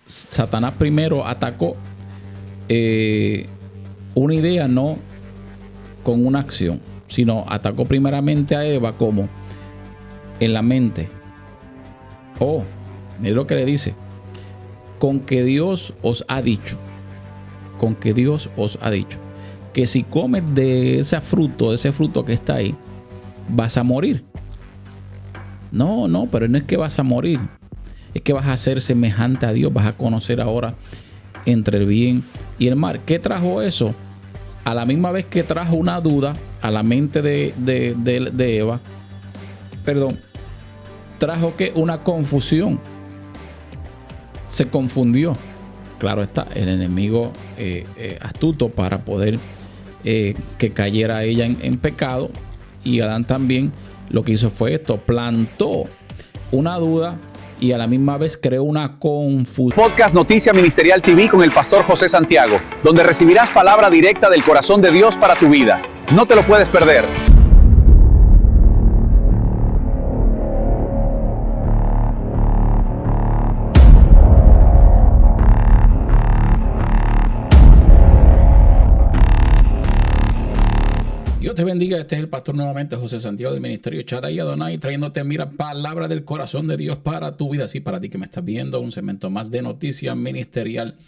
Satanás primero atacó una idea, no con una acción, sino atacó primeramente a Eva como en la mente. Es lo que le dice: con que Dios os ha dicho, con que Dios os ha dicho que si comes de ese fruto que está ahí, vas a morir. No, pero no es que vas a morir, es que vas a ser semejante a Dios, vas a conocer ahora entre el bien y el mal. ¿Qué trajo eso? A la misma vez que trajo una duda a la mente de Eva, trajo que una confusión. Se confundió. Claro está, el enemigo astuto para poder que cayera ella en pecado, y Adán también lo que hizo fue esto: plantó una duda y a la misma vez creó una confusión. Podcast Noticia Ministerial TV con el pastor José Santiago, donde recibirás palabra directa del corazón de Dios para tu vida. No te lo puedes perder. Dios te bendiga. Este es el pastor nuevamente, José Santiago, del ministerio Shaddai Adonai, trayéndote, palabra del corazón de Dios para tu vida. Sí, para ti que me estás viendo, un segmento más de Noticia Ministerial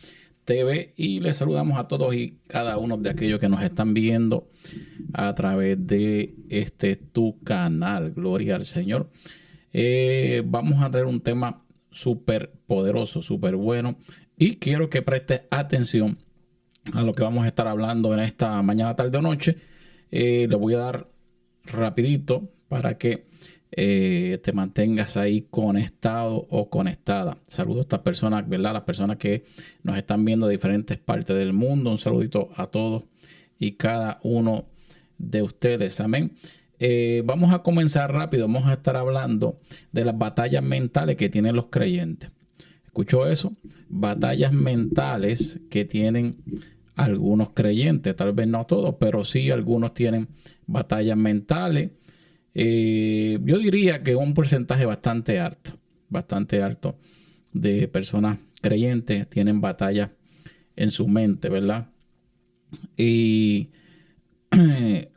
TV. Y les saludamos a todos y cada uno de aquellos que nos están viendo a través de tu canal. Gloria al Señor. Vamos a traer un tema súper poderoso, súper bueno. Y quiero que prestes atención a lo que vamos a estar hablando en esta mañana, tarde o noche. Le voy a dar rapidito para que te mantengas ahí conectado o conectada. Saludo a estas personas, ¿verdad? Las personas que nos están viendo de diferentes partes del mundo. Un saludito a todos y cada uno de ustedes. Amén. Vamos a comenzar rápido. Vamos a estar hablando de las batallas mentales que tienen los creyentes. ¿Escuchó eso? Batallas mentales que tienen algunos creyentes, tal vez no todos, pero sí algunos tienen batallas mentales. Yo diría que un porcentaje bastante alto de personas creyentes tienen batallas en su mente, ¿verdad? Y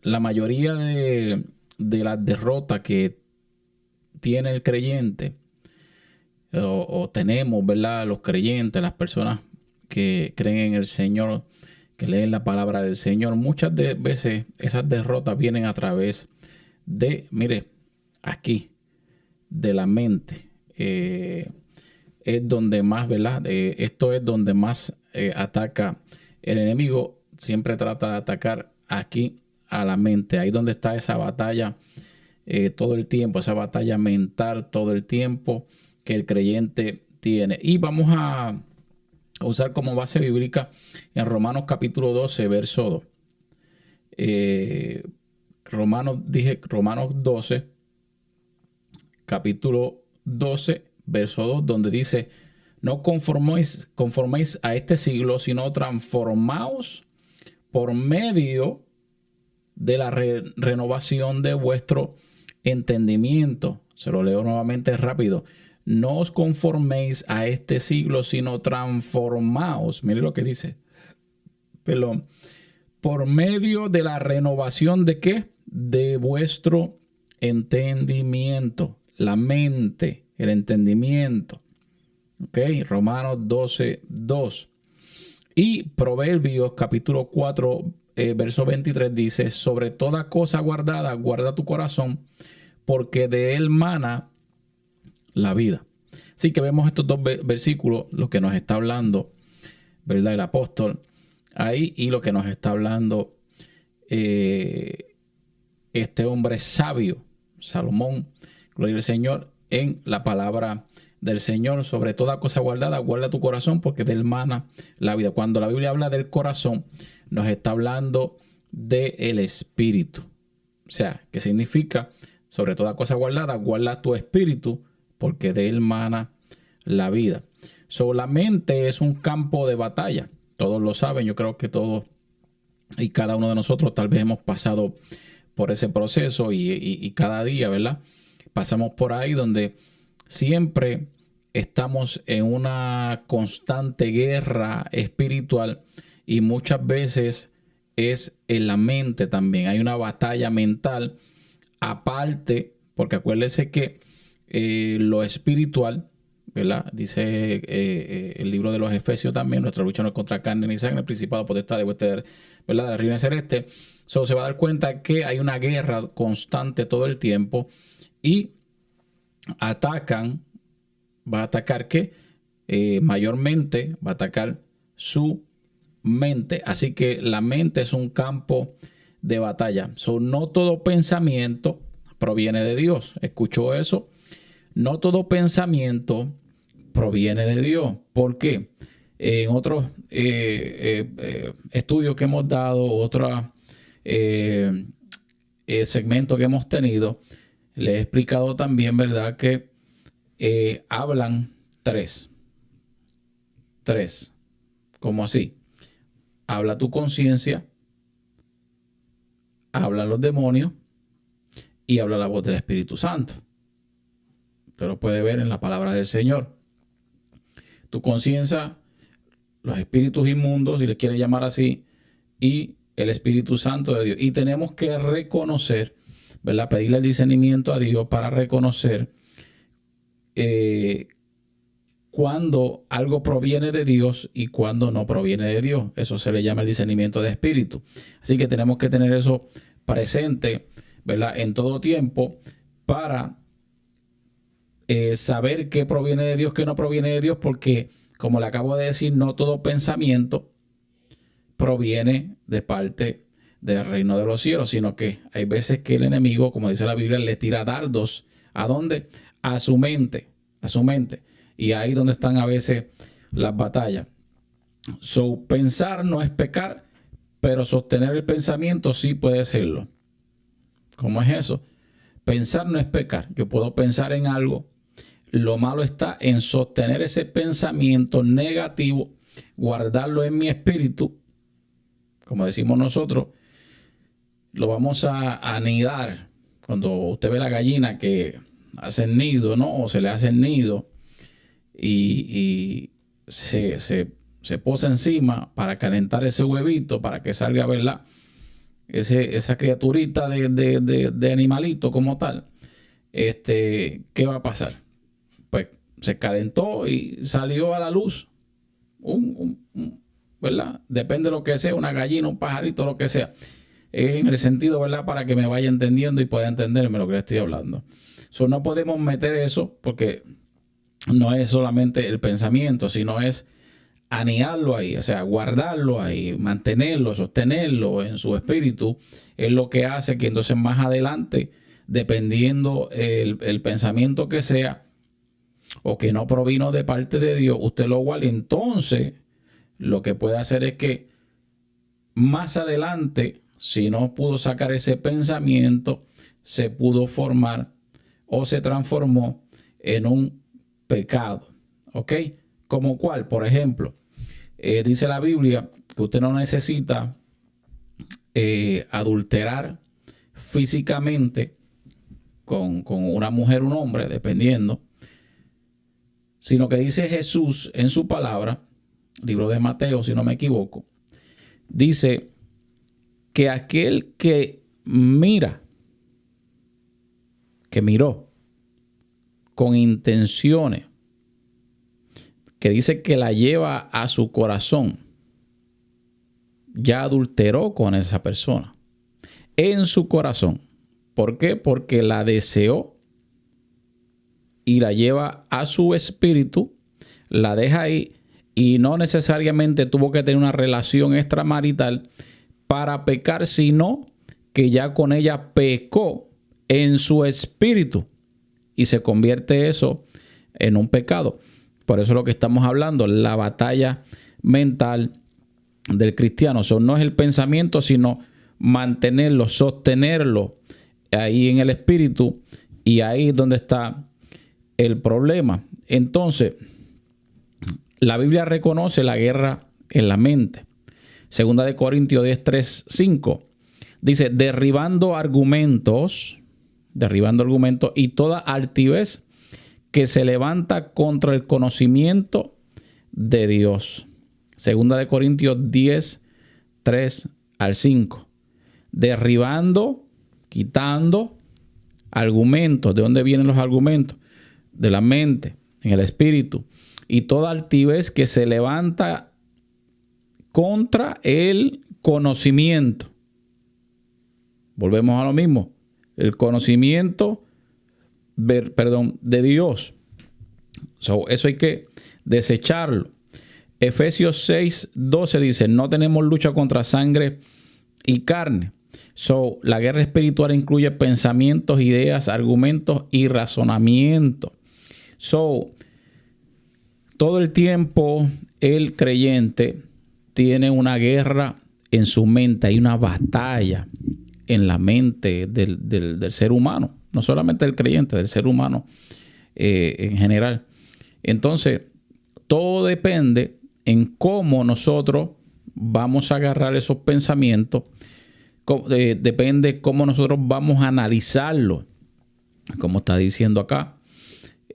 la mayoría de las derrotas que tiene el creyente o tenemos, ¿verdad? Los creyentes, las personas que creen en el Señor, que leen la palabra del Señor, muchas veces esas derrotas vienen a través de, aquí, de la mente. Es donde más, ¿verdad? Esto es donde más ataca el enemigo. Siempre trata de atacar aquí a la mente. Ahí donde está esa batalla todo el tiempo, esa batalla mental todo el tiempo que el creyente tiene. Y vamos a usar como base bíblica en Romanos capítulo 12, verso 2. Romanos 12, capítulo 12, verso 2, donde dice: no conforméis a este siglo, sino transformaos por medio de la renovación de vuestro entendimiento. Se lo leo nuevamente rápido. No os conforméis a este siglo, sino transformaos. Mire lo que dice. Perdón. Por medio de la renovación ¿de qué? De vuestro entendimiento. La mente, el entendimiento. Ok. Romanos 12, 2. Y Proverbios capítulo 4, verso 23 dice: sobre toda cosa guardada, guarda tu corazón, porque de él mana la vida. Así que vemos estos dos versículos, lo que nos está hablando, ¿verdad?, el apóstol ahí, y lo que nos está hablando este hombre sabio, Salomón, gloria al Señor, en la palabra del Señor. Sobre toda cosa guardada, guarda tu corazón, porque de él mana la vida. Cuando la Biblia habla del corazón, nos está hablando del espíritu. O sea, ¿qué significa? Sobre toda cosa guardada, guarda tu espíritu, porque de él mana la vida. Solamente es un campo de batalla. Todos lo saben. Yo creo que todos y cada uno de nosotros tal vez hemos pasado por ese proceso y cada día, ¿verdad? Pasamos por ahí donde siempre estamos en una constante guerra espiritual y muchas veces es en la mente también. Hay una batalla mental aparte, porque acuérdese que lo espiritual, ¿verdad? Dice el libro de los Efesios también, nuestra lucha no es contra carne ni sangre, principado, potestad, ¿verdad? De la reina celeste. Se va a dar cuenta que hay una guerra constante todo el tiempo y va a atacar ¿qué? Mayormente va a atacar su mente. Así que la mente es un campo de batalla. No todo pensamiento proviene de Dios. ¿Escuchó eso? No todo pensamiento proviene de Dios. ¿Por qué? En otros estudios que hemos dado, otros segmentos que hemos tenido, le he explicado también, ¿verdad?, que hablan tres. ¿Cómo así? Habla tu conciencia, hablan los demonios y habla la voz del Espíritu Santo. Usted lo puede ver en la palabra del Señor. Tu conciencia, los espíritus inmundos, si les quiere llamar así, y el Espíritu Santo de Dios. Y tenemos que reconocer, ¿verdad? Pedirle el discernimiento a Dios para reconocer cuando algo proviene de Dios y cuando no proviene de Dios. Eso se le llama el discernimiento de espíritu. Así que tenemos que tener eso presente, ¿verdad?, en todo tiempo para saber qué proviene de Dios, qué no proviene de Dios, porque, como le acabo de decir, no todo pensamiento proviene de parte del reino de los cielos, sino que hay veces que el enemigo, como dice la Biblia, le tira dardos. ¿A dónde? A su mente. Y ahí donde están a veces las batallas. Pensar no es pecar, pero sostener el pensamiento sí puede serlo. ¿Cómo es eso? Pensar no es pecar. Yo puedo pensar en algo. Lo malo está en sostener ese pensamiento negativo, guardarlo en mi espíritu. Como decimos nosotros, lo vamos a anidar. Cuando usted ve la gallina que hace el nido, ¿no? O se le hace el nido y se posa encima para calentar ese huevito, para que salga, ¿verdad?, esa criaturita de animalito como tal. ¿Qué va a pasar? Pues se calentó y salió a la luz. ¿Verdad? Depende de lo que sea, una gallina, un pajarito, lo que sea. En el sentido, ¿verdad?, para que me vaya entendiendo y pueda entenderme lo que le estoy hablando. No podemos meter eso porque no es solamente el pensamiento, sino es anidarlo ahí, o sea, guardarlo ahí, mantenerlo, sostenerlo en su espíritu. Es lo que hace que entonces más adelante, dependiendo el pensamiento que sea o que no provino de parte de Dios, usted lo guarde. Entonces, lo que puede hacer es que más adelante, si no pudo sacar ese pensamiento, se pudo formar o se transformó en un pecado. ¿Ok? ¿Como cuál? Por ejemplo, dice la Biblia que usted no necesita adulterar físicamente con una mujer o un hombre, dependiendo, sino que dice Jesús en su palabra, libro de Mateo, si no me equivoco, dice que aquel que miró con intenciones, que dice que la lleva a su corazón, ya adulteró con esa persona en su corazón. ¿Por qué? Porque la deseó y la lleva a su espíritu, la deja ahí y no necesariamente tuvo que tener una relación extramarital para pecar, sino que ya con ella pecó en su espíritu y se convierte eso en un pecado. Por eso es lo que estamos hablando, la batalla mental del cristiano. No es el pensamiento, sino mantenerlo, sostenerlo ahí en el espíritu, y ahí es donde está el problema. Entonces, la Biblia reconoce la guerra en la mente. Segunda de Corintios 10, 3, 5. Dice, derribando argumentos y toda altivez que se levanta contra el conocimiento de Dios. Segunda de Corintios 10, 3 al 5. Derribando, quitando argumentos. ¿De dónde vienen los argumentos? De la mente, en el espíritu. Y toda altivez que se levanta contra el conocimiento. Volvemos a lo mismo. El conocimiento, de Dios. Eso hay que desecharlo. Efesios 6, 12 dice, no tenemos lucha contra sangre y carne. La guerra espiritual incluye pensamientos, ideas, argumentos y razonamientos. Todo el tiempo el creyente tiene una guerra en su mente. Hay una batalla en la mente del ser humano. No solamente del creyente, del ser humano en general. Entonces, todo depende en cómo nosotros vamos a agarrar esos pensamientos. Depende cómo nosotros vamos a analizarlo. Como está diciendo acá.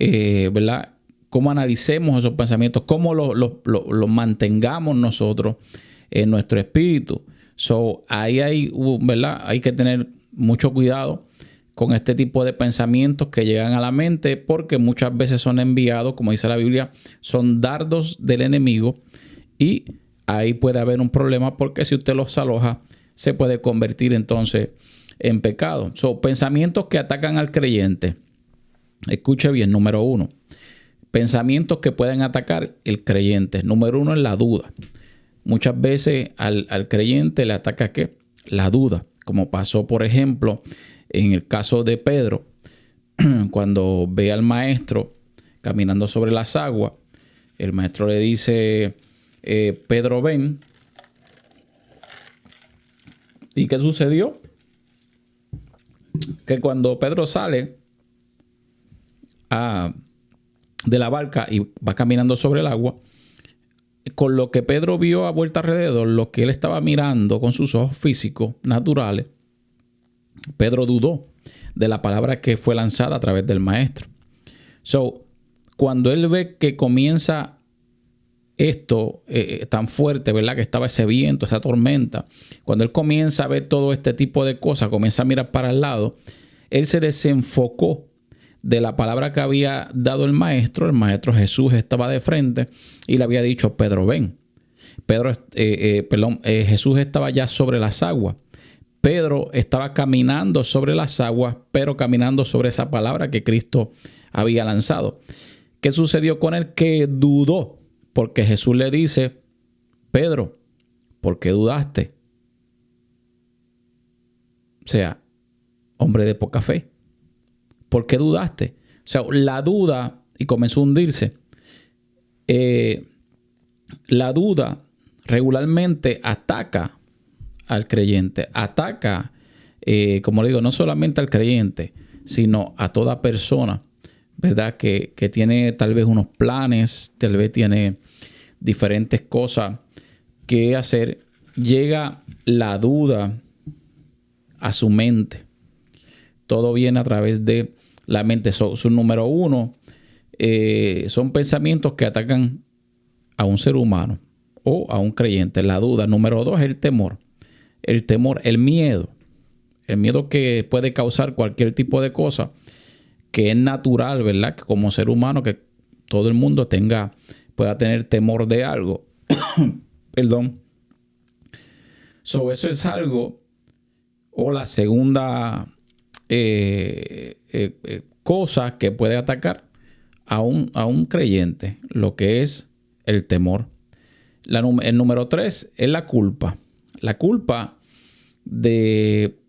¿Verdad? Cómo analicemos esos pensamientos. Cómo los mantengamos nosotros en nuestro espíritu. Ahí ¿verdad? Hay que tener mucho cuidado con este tipo de pensamientos que llegan a la mente, porque muchas veces son enviados, como dice la Biblia, son dardos del enemigo, y ahí puede haber un problema, porque si usted los aloja, se puede convertir entonces en pecado. Pensamientos que atacan al creyente. Escuche bien, número 1. Pensamientos que pueden atacar el creyente. Número 1 es la duda. Muchas veces al creyente le ataca ¿qué? La duda. Como pasó, por ejemplo, en el caso de Pedro, cuando ve al maestro caminando sobre las aguas, el maestro le dice, Pedro, ven. ¿Y qué sucedió? Que cuando Pedro sale de la barca y va caminando sobre el agua, con lo que Pedro vio a vuelta alrededor, lo que él estaba mirando con sus ojos físicos naturales, Pedro dudó de la palabra que fue lanzada a través del maestro. Cuando él ve que comienza esto tan fuerte, ¿verdad? Que estaba ese viento, esa tormenta. Cuando él comienza a ver todo este tipo de cosas, comienza a mirar para el lado, él se desenfocó de la palabra que había dado el maestro. El maestro Jesús estaba de frente y le había dicho, Pedro, ven. Jesús estaba ya sobre las aguas. Pedro estaba caminando sobre las aguas, pero caminando sobre esa palabra que Cristo había lanzado. ¿Qué sucedió con él? Que dudó, porque Jesús le dice, Pedro, ¿por qué dudaste? O sea, hombre de poca fe. ¿Por qué dudaste? O sea, la duda, y comenzó a hundirse. La duda regularmente ataca al creyente. Ataca, como le digo, no solamente al creyente, sino a toda persona, ¿verdad? Que tiene tal vez unos planes, tal vez tiene diferentes cosas que hacer. Llega la duda a su mente. Todo viene a través de la mente. Su número 1 son pensamientos que atacan a un ser humano o a un creyente. La duda. Número 2 es el temor. El temor, el miedo. El miedo que puede causar cualquier tipo de cosa, que es natural, ¿verdad? Que como ser humano, que todo el mundo pueda tener temor de algo. Perdón. Eso es algo. O la segunda cosa que puede atacar a un creyente, lo que es el temor. El número 3 es la culpa. La culpa de,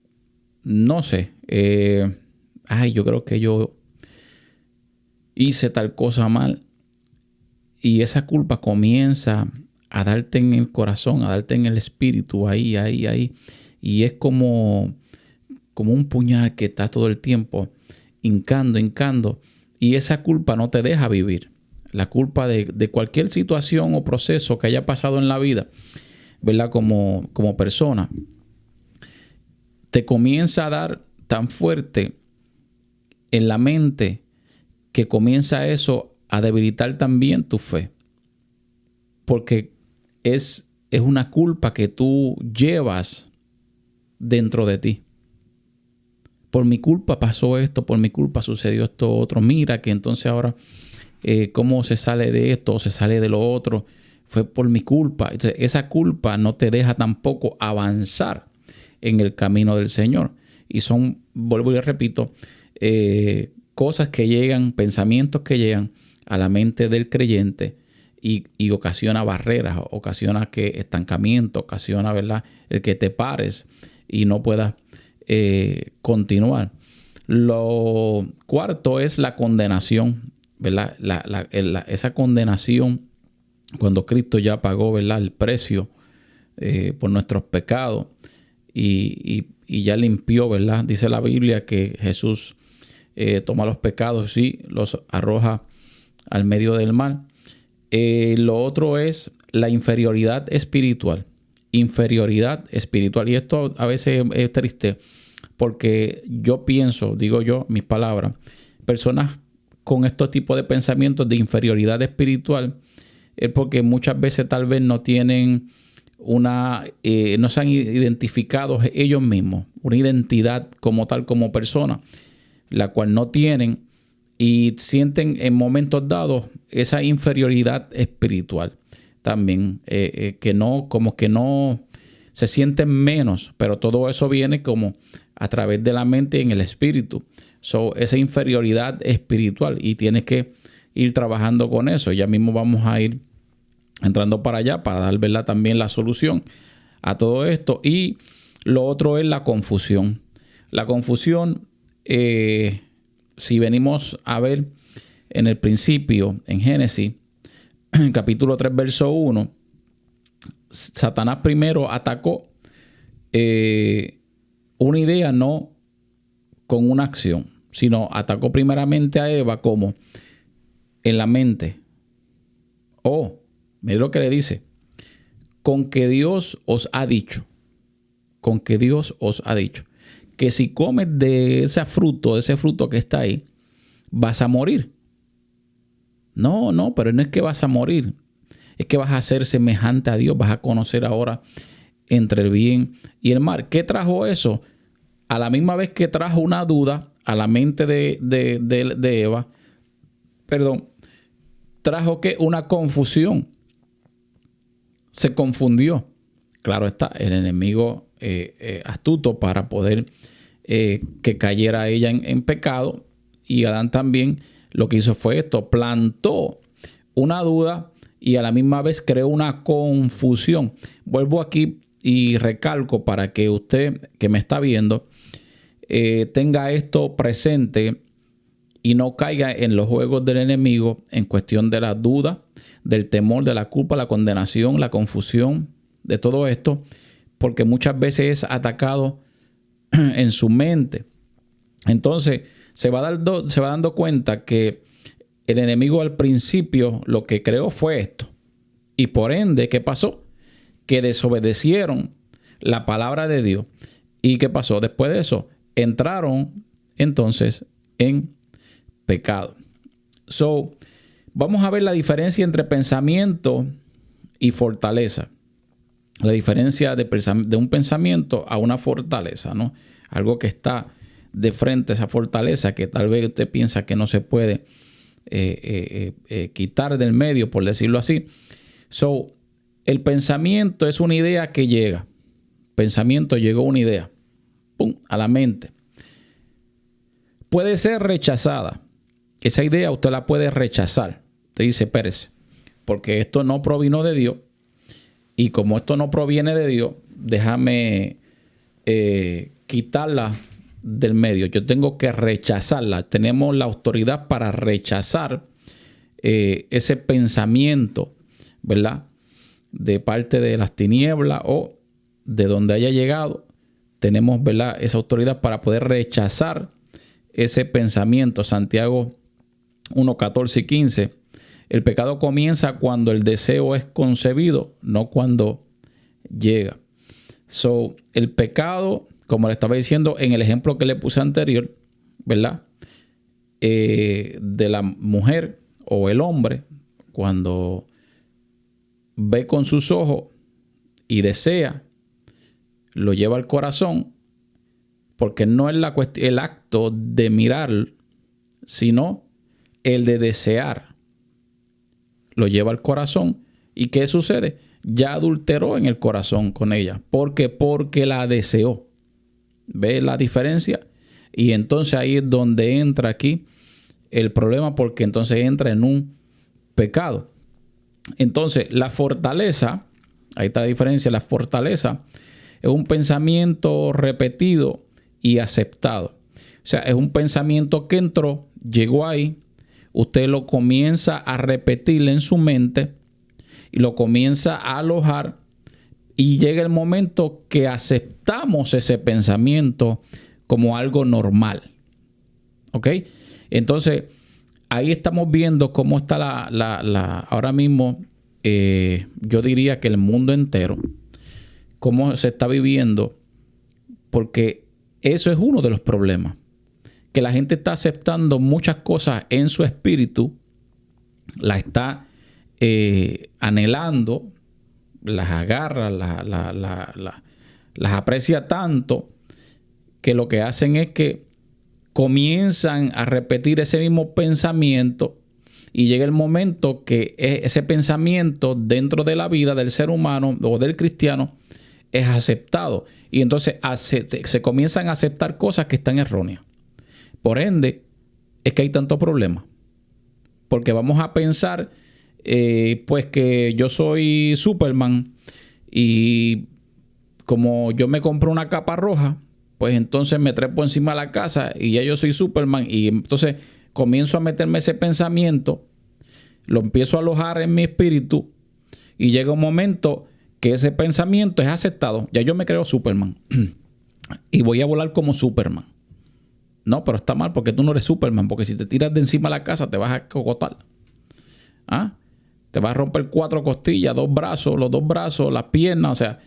no sé, yo creo que yo hice tal cosa mal, y esa culpa comienza a darte en el corazón, a darte en el espíritu, ahí, y es como un puñal que está todo el tiempo hincando, y esa culpa no te deja vivir. La culpa de cualquier situación o proceso que haya pasado en la vida, ¿verdad? Como persona, te comienza a dar tan fuerte en la mente que comienza eso a debilitar también tu fe. Porque es una culpa que tú llevas dentro de ti. Por mi culpa pasó esto, por mi culpa sucedió esto otro. Mira que entonces ahora cómo se sale de esto o se sale de lo otro. Fue por mi culpa. Entonces, esa culpa no te deja tampoco avanzar en el camino del Señor. Y son, vuelvo y repito, cosas que llegan, pensamientos que llegan a la mente del creyente y ocasiona barreras, ocasiona que estancamiento, ocasiona, ¿verdad?, el que te pares y no puedas continuar. Lo cuarto es la condenación, ¿verdad? Esa condenación cuando Cristo ya pagó, ¿verdad?, el precio por nuestros pecados y ya limpió, ¿verdad? Dice la Biblia que Jesús toma los pecados y los arroja al medio del mar. Lo otro es la inferioridad espiritual. Inferioridad espiritual. Y esto a veces es triste porque yo pienso, digo yo, mis palabras, personas con estos tipos de pensamientos de inferioridad espiritual es porque muchas veces tal vez no tienen no se han identificado ellos mismos, una identidad como tal, como persona, la cual no tienen y sienten en momentos dados esa inferioridad espiritual también, que no, como que no se sienten menos, pero todo eso viene como a través de la mente y en el espíritu. Esa inferioridad espiritual y tienes que ir trabajando con eso. Ya mismo vamos a ir entrando para allá para dar, ¿verdad?, también la solución a todo esto. Y lo otro es la confusión. La confusión, si venimos a ver en el principio, en Génesis, capítulo 3, verso 1, Satanás primero atacó una idea, no con una acción, sino atacó primeramente a Eva como en la mente. Mira lo que le dice. Con que Dios os ha dicho. Con que Dios os ha dicho. Que si comes de ese fruto que está ahí, vas a morir. No, pero no es que vas a morir. Es que vas a ser semejante a Dios. Vas a conocer ahora entre el bien y el mal. ¿Qué trajo eso? A la misma vez que trajo una duda a la mente de Eva, trajo que una confusión. Se confundió. Claro está, el enemigo astuto para poder que cayera ella en pecado. Y Adán también lo que hizo fue esto. Plantó una duda y a la misma vez creó una confusión. Vuelvo aquí y recalco para que usted que me está viendo tenga esto presente y no caiga en los juegos del enemigo en cuestión de la duda, del temor, de la culpa, la condenación, la confusión, de todo esto, porque muchas veces es atacado en su mente. Entonces se va dando cuenta que el enemigo al principio lo que creó fue esto. Y por ende, ¿qué pasó? Que desobedecieron la palabra de Dios. ¿Y qué pasó? Después de eso, entraron entonces en pecado. Vamos a ver la diferencia entre pensamiento y fortaleza. La diferencia de un pensamiento a una fortaleza, ¿no? Algo que está de frente a esa fortaleza que tal vez usted piensa que no se puede quitar del medio, por decirlo así. El pensamiento es una idea que llega. Pensamiento, llegó una idea. ¡Pum! A la mente. Puede ser rechazada. Esa idea usted la puede rechazar. Usted dice, espérese, porque esto no provino de Dios. Y como esto no proviene de Dios, déjame quitarla del medio. Yo tengo que rechazarla. Tenemos la autoridad para rechazar ese pensamiento, ¿verdad?, de parte de las tinieblas o de donde haya llegado. Tenemos, ¿verdad?, esa autoridad para poder rechazar ese pensamiento. Santiago 1, 14 y 15. El pecado comienza cuando el deseo es concebido, no cuando llega. El pecado, como le estaba diciendo en el ejemplo que le puse anterior, ¿verdad?, de la mujer o el hombre cuando ve con sus ojos y desea, lo lleva al corazón, porque no es el acto de mirar, sino el de desear. Lo lleva al corazón. ¿Y qué sucede? Ya adulteró en el corazón con ella. ¿Por qué? Porque la deseó. ¿Ve la diferencia? Y entonces ahí es donde entra aquí el problema, porque entonces entra en un pecado. Entonces la fortaleza, ahí está la diferencia, la fortaleza es un pensamiento repetido y aceptado. O sea, es un pensamiento que entró, llegó ahí, usted lo comienza a repetir en su mente y lo comienza a alojar, y llega el momento que aceptamos ese pensamiento como algo normal. ¿Ok? Entonces, ahí estamos viendo cómo está ahora mismo, yo diría que el mundo entero, cómo se está viviendo, porque eso es uno de los problemas, que la gente está aceptando muchas cosas en su espíritu, la está anhelando, las agarra, las aprecia tanto, que lo que hacen es que comienzan a repetir ese mismo pensamiento, y llega el momento que ese pensamiento dentro de la vida del ser humano o del cristiano es aceptado, y entonces se comienzan a aceptar cosas que están erróneas. Por ende, es que hay tanto problema, porque vamos a pensar pues que yo soy Superman, y como yo me compré una capa roja, pues entonces me trepo encima de la casa y ya yo soy Superman, y entonces comienzo a meterme ese pensamiento, lo empiezo a alojar en mi espíritu, y llega un momento que ese pensamiento es aceptado. Ya yo me creo Superman y voy a volar como Superman. No, pero está mal, porque tú no eres Superman, porque si te tiras de encima de la casa te vas a cogotar. ¿Ah? Te vas a romper 4 costillas, 2 brazos, los 2 brazos, las piernas, o sea.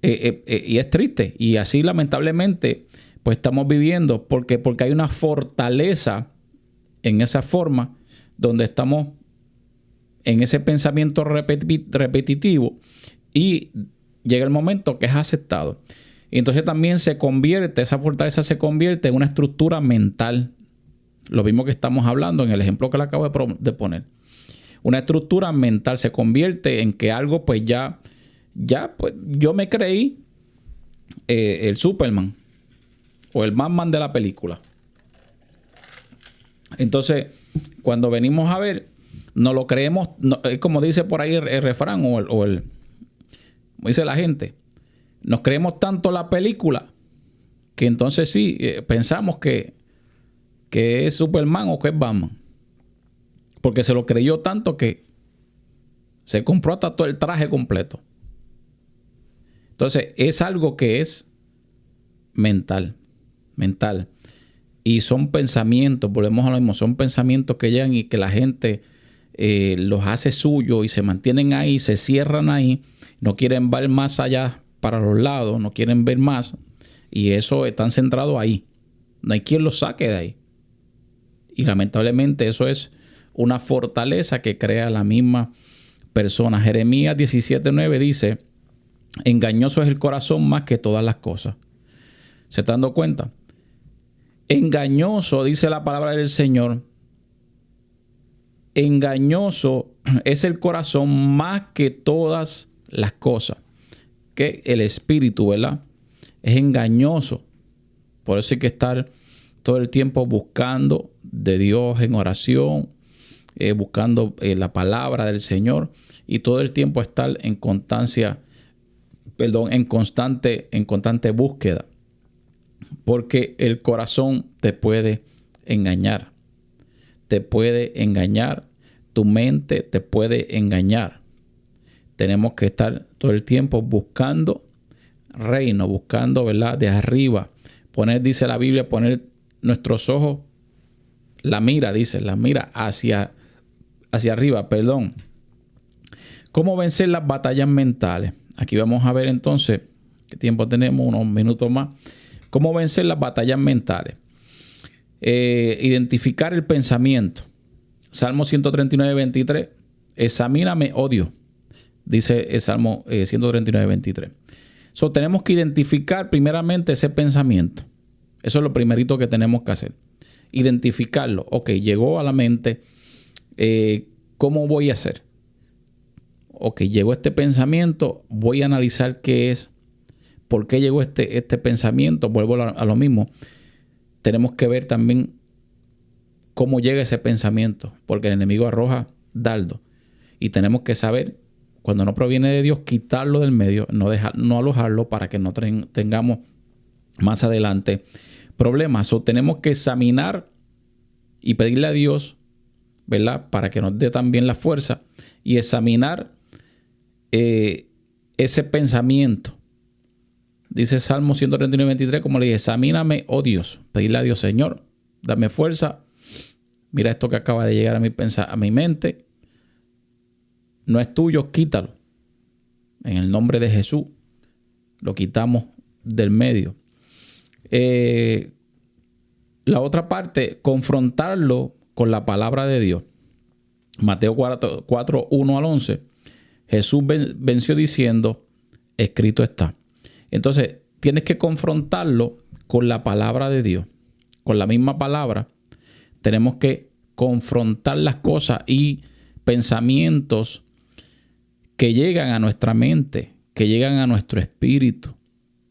Y es triste. Y así lamentablemente pues estamos viviendo, porque hay una fortaleza en esa forma, donde estamos en ese pensamiento repetitivo, y llega el momento que es aceptado. Y entonces también esa fortaleza se convierte en una estructura mental. Lo mismo que estamos hablando en el ejemplo que le acabo de poner. Una estructura mental se convierte en que algo, pues ya pues yo me creí el Superman o el Batman de la película. Entonces, cuando venimos a ver, no lo creemos, como dice por ahí el refrán como dice la gente, nos creemos tanto la película que entonces sí, pensamos que es Superman o que es Batman, porque se lo creyó tanto que se compró hasta todo el traje completo. Entonces es algo que es mental. Y son pensamientos, volvemos a lo mismo, son pensamientos que llegan y que la gente los hace suyo y se mantienen ahí, se cierran ahí, no quieren ver más allá para los lados, no quieren ver más, y eso están centrados ahí. No hay quien los saque de ahí. Y lamentablemente eso es una fortaleza que crea la misma persona. Jeremías 17:9 dice: engañoso es el corazón más que todas las cosas. ¿Se están dando cuenta? Engañoso, dice la palabra del Señor. Engañoso es el corazón más que todas las cosas. Que el espíritu, ¿verdad? Es engañoso. Por eso hay que estar todo el tiempo buscando de Dios en oración, buscando la palabra del Señor, y todo el tiempo estar en constante búsqueda, porque el corazón te puede engañar, tu mente te puede engañar. Tenemos que estar todo el tiempo buscando reino, buscando, ¿verdad?, de arriba. Dice la Biblia, poner nuestros ojos, la mira hacia arriba, perdón. ¿Cómo vencer las batallas mentales? Aquí vamos a ver entonces, ¿qué tiempo tenemos? Unos minutos más. ¿Cómo vencer las batallas mentales? Identificar el pensamiento. Salmo 139, 23. Examíname, oh Dios, dice el Salmo 139, 23. Tenemos que identificar primeramente ese pensamiento. Eso es lo primerito que tenemos que hacer. Identificarlo. Ok, llegó a la mente. ¿Cómo voy a hacer? Ok, llegó este pensamiento. Voy a analizar qué es. ¿Por qué llegó este pensamiento? Vuelvo a lo mismo. Tenemos que ver también cómo llega ese pensamiento. Porque el enemigo arroja dardo. Y tenemos que saber, cuando no proviene de Dios, quitarlo del medio, no alojarlo para que no tengamos más adelante problemas. Tenemos que examinar y pedirle a Dios, ¿verdad?, para que nos dé también la fuerza y examinar ese pensamiento. Dice Salmo 139, 23, como le dije, examíname, oh Dios. Pedirle a Dios, Señor, dame fuerza. Mira esto que acaba de llegar a mi mente. No es tuyo, quítalo. En el nombre de Jesús, lo quitamos del medio. La otra parte, confrontarlo con la palabra de Dios. Mateo 4, 1 al 11. Jesús venció diciendo, escrito está. Entonces, tienes que confrontarlo con la palabra de Dios. Con la misma palabra, tenemos que confrontar las cosas y pensamientos que llegan a nuestra mente, que llegan a nuestro espíritu.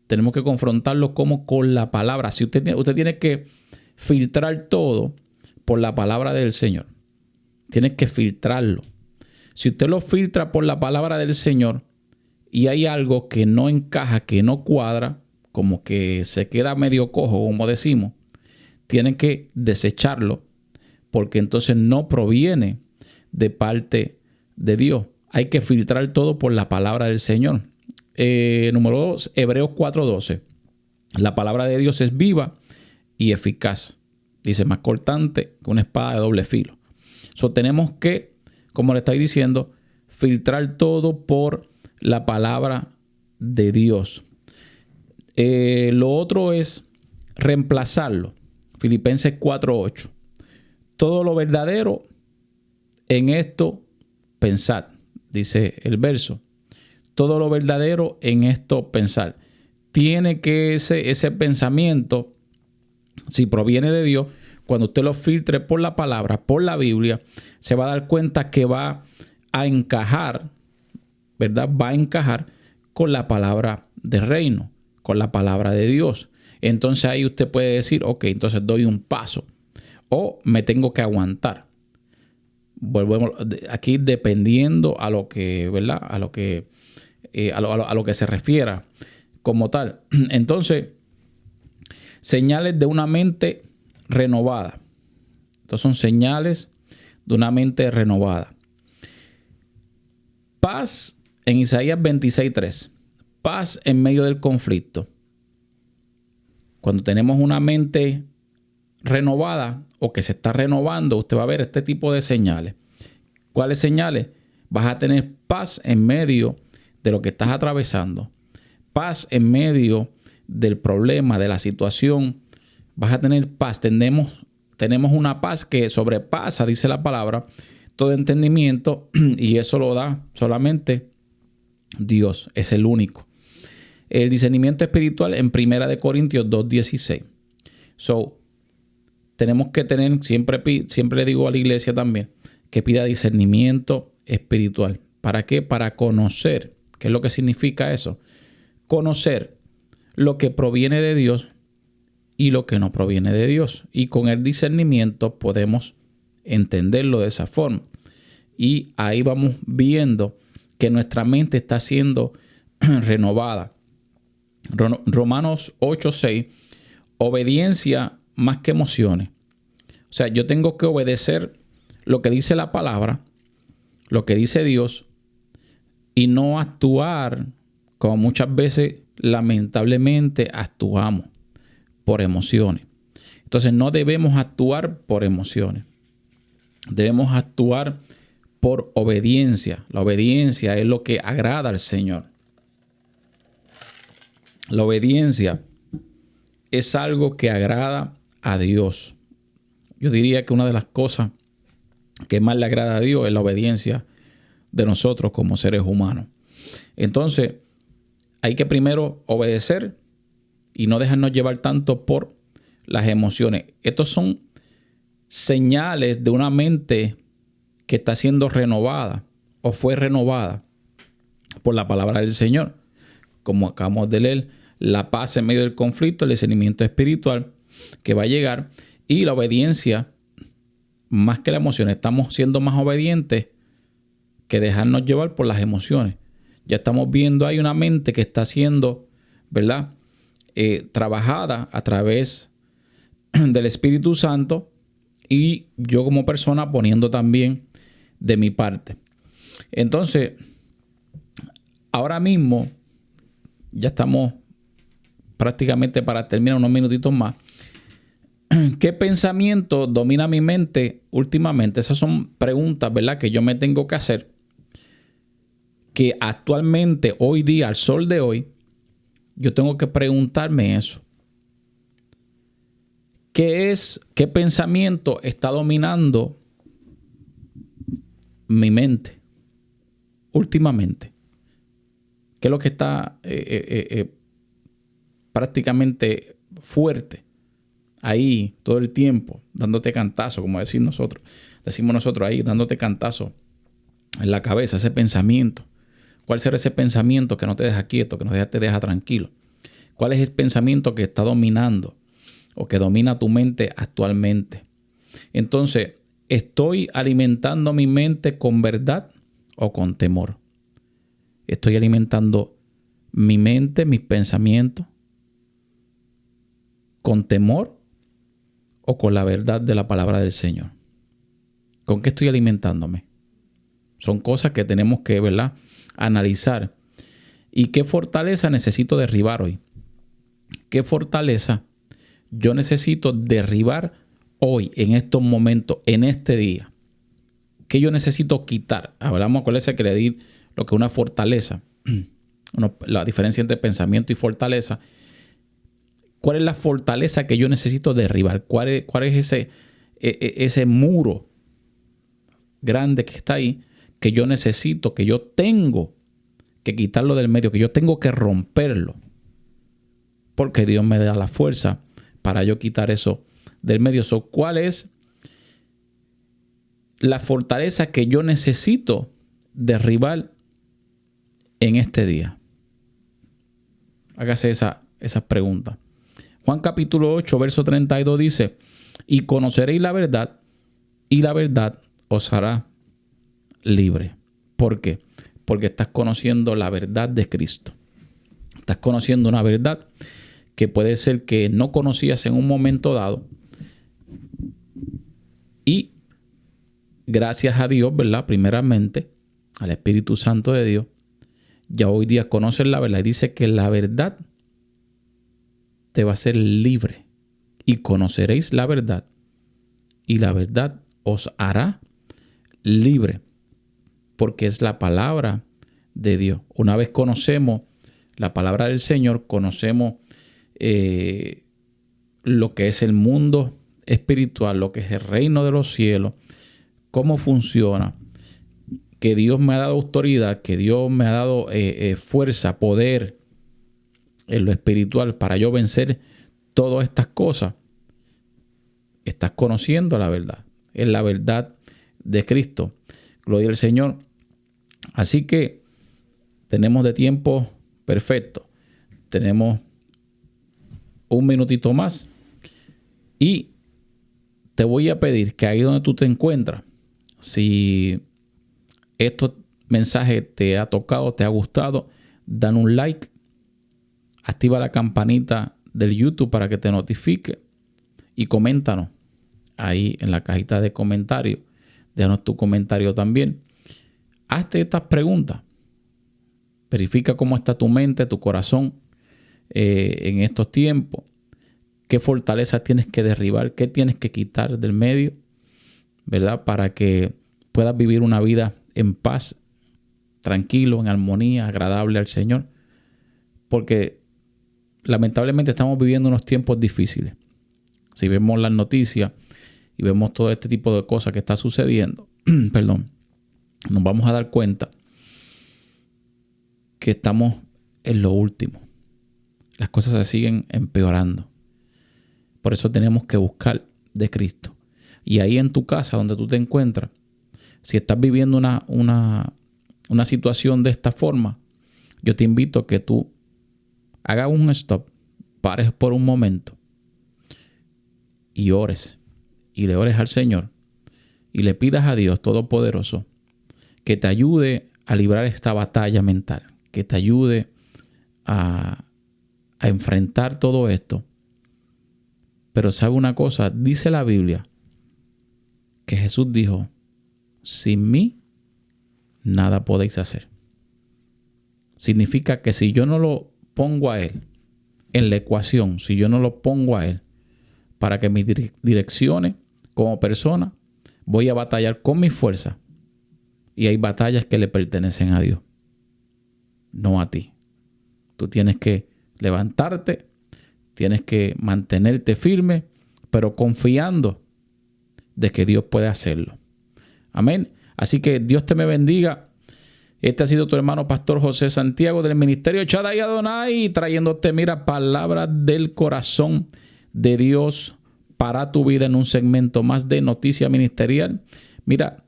Tenemos que confrontarlo como con la palabra. Si usted tiene que filtrar todo por la palabra del Señor. Tienes que filtrarlo. Si usted lo filtra por la palabra del Señor y hay algo que no encaja, que no cuadra, como que se queda medio cojo, como decimos, tienen que desecharlo porque entonces no proviene de parte de Dios. Hay que filtrar todo por la palabra del Señor. Número 2, Hebreos 4:12. La palabra de Dios es viva y eficaz. Dice, más cortante que una espada de doble filo. Tenemos que, como le estoy diciendo, filtrar todo por la palabra de Dios. Lo otro es reemplazarlo. Filipenses 4:8. Todo lo verdadero, en esto pensad, dice el verso. Todo lo verdadero, en esto pensar. Tiene que ese pensamiento, si proviene de Dios, cuando usted lo filtre por la palabra, por la Biblia, se va a dar cuenta que va a encajar, ¿verdad? Va a encajar con la palabra del reino, con la palabra de Dios. Entonces ahí usted puede decir, ok, entonces doy un paso o me tengo que aguantar. Volvemos aquí dependiendo a lo que, ¿verdad? A lo que se refiera como tal. Entonces, señales de una mente renovada. Estos son señales de una mente renovada. Paz en Isaías 26:3. Paz en medio del conflicto. Cuando tenemos una mente renovada o que se está renovando, usted va a ver este tipo de señales. ¿Cuáles señales? Vas a tener paz en medio de lo que estás atravesando. Paz en medio del problema, de la situación. Vas a tener paz. Tenemos una paz que sobrepasa, dice la palabra, todo entendimiento, y eso lo da solamente Dios. Es el único. El discernimiento espiritual en 1 Corintios 2:16. Tenemos que tener, siempre le digo a la iglesia también, que pida discernimiento espiritual. ¿Para qué? Para conocer. ¿Qué es lo que significa eso? Conocer lo que proviene de Dios y lo que no proviene de Dios. Y con el discernimiento podemos entenderlo de esa forma. Y ahí vamos viendo que nuestra mente está siendo renovada. Romanos 8:6. Obediencia más que emociones. O sea, yo tengo que obedecer lo que dice la palabra, lo que dice Dios, y no actuar como muchas veces lamentablemente actuamos por emociones. Entonces no debemos actuar por emociones. Debemos actuar por obediencia. La obediencia es lo que agrada al Señor. La obediencia es algo que agrada a Dios. yo diría que una de las cosas que más le agrada a Dios es la obediencia de nosotros como seres humanos. Entonces, hay que primero obedecer y no dejarnos llevar tanto por las emociones. Estos son señales de una mente que está siendo renovada o fue renovada por la palabra del Señor. Como acabamos de leer, la paz en medio del conflicto, el discernimiento espiritual que va a llegar y la obediencia más que la emoción. Estamos siendo más obedientes que dejarnos llevar por las emociones. Ya estamos viendo ahí una mente que está siendo, ¿verdad? Trabajada a través del Espíritu Santo y yo como persona poniendo también de mi parte. Entonces, ahora mismo ya estamos prácticamente para terminar, unos minutitos más. ¿Qué pensamiento domina mi mente últimamente? Esas son preguntas, ¿verdad?, que yo me tengo que hacer. Que actualmente, hoy día, al sol de hoy, yo tengo que preguntarme eso. ¿Qué pensamiento está dominando mi mente últimamente? ¿Qué es lo que está prácticamente fuerte ahí todo el tiempo, dándote cantazo, como decimos nosotros ahí, dándote cantazo en la cabeza, ese pensamiento? ¿Cuál será ese pensamiento que no te deja quieto, que no te deja tranquilo? ¿Cuál es ese pensamiento que está dominando o que domina tu mente actualmente? Entonces, ¿estoy alimentando mi mente con verdad o con temor? ¿Estoy alimentando mi mente, mis pensamientos, con temor o con la verdad de la palabra del Señor? ¿Con qué estoy alimentándome? Son cosas que tenemos que, ¿verdad?, analizar. ¿Y qué fortaleza necesito derribar hoy? ¿Qué fortaleza yo necesito derribar hoy, en estos momentos, en este día? ¿Qué yo necesito quitar? Hablamos con ese que le di lo que es una fortaleza. La diferencia entre pensamiento y fortaleza. ¿Cuál es la fortaleza que yo necesito derribar? ¿Cuál es ese muro grande que está ahí, que yo necesito, que yo tengo que quitarlo del medio, que yo tengo que romperlo? Porque Dios me da la fuerza para yo quitar eso del medio. ¿Cuál es la fortaleza que yo necesito derribar en este día? Hágase esa pregunta. Juan capítulo 8, verso 32 dice: y conoceréis la verdad, y la verdad os hará libre. ¿Por qué? Porque estás conociendo la verdad de Cristo. Estás conociendo una verdad que puede ser que no conocías en un momento dado. Y gracias a Dios, ¿verdad?, primeramente, al Espíritu Santo de Dios, ya hoy día conoces la verdad. Y dice que la verdad te va a hacer libre. Y conoceréis la verdad, y la verdad os hará libre. Porque es la palabra de Dios. Una vez conocemos la palabra del Señor, conocemos lo que es el mundo espiritual, lo que es el reino de los cielos, cómo funciona, que Dios me ha dado autoridad, que Dios me ha dado fuerza, poder en lo espiritual para yo vencer todas estas cosas. Estás conociendo la verdad. Es la verdad de Cristo. Gloria al Señor. Así que tenemos de tiempo perfecto. Tenemos un minutito más. Y te voy a pedir que ahí donde tú te encuentras, si este mensaje te ha tocado, te ha gustado, dan un like. Activa la campanita del YouTube para que te notifique. Y coméntanos ahí en la cajita de comentarios. Déjanos tu comentario también. Hazte estas preguntas. Verifica cómo está tu mente, tu corazón en estos tiempos. ¿Qué fortaleza tienes que derribar? ¿Qué tienes que quitar del medio? ¿Verdad? Para que puedas vivir una vida en paz, tranquilo, en armonía, agradable al Señor. Porque lamentablemente estamos viviendo unos tiempos difíciles. Si vemos las noticias y vemos todo este tipo de cosas que está sucediendo, perdón, nos vamos a dar cuenta que estamos en lo último. Las cosas se siguen empeorando. Por eso tenemos que buscar de Cristo. Y ahí en tu casa donde tú te encuentras, si estás viviendo una situación de esta forma, yo te invito a que tú hagas un stop, pares por un momento y ores. Y le ores al Señor y le pidas a Dios Todopoderoso que te ayude a librar esta batalla mental, que te ayude a enfrentar todo esto. Pero ¿sabe una cosa? Dice la Biblia que Jesús dijo, sin mí nada podéis hacer. Significa que si yo no lo pongo a Él en la ecuación, si yo no lo pongo a Él para que me direccione como persona, voy a batallar con mi fuerza. Y hay batallas que le pertenecen a Dios, no a ti. Tú tienes que levantarte, tienes que mantenerte firme, pero confiando de que Dios puede hacerlo. Amén. Así que Dios te me bendiga. Este ha sido tu hermano Pastor José Santiago del Ministerio Shaddai Adonai, trayéndote, palabras del corazón de Dios para tu vida en un segmento más de noticia ministerial. Mira,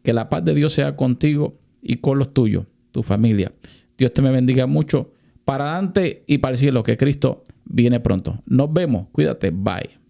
que la paz de Dios sea contigo y con los tuyos, tu familia. Dios te me bendiga mucho. Para adelante y para el cielo, que Cristo viene pronto. Nos vemos. Cuídate. Bye.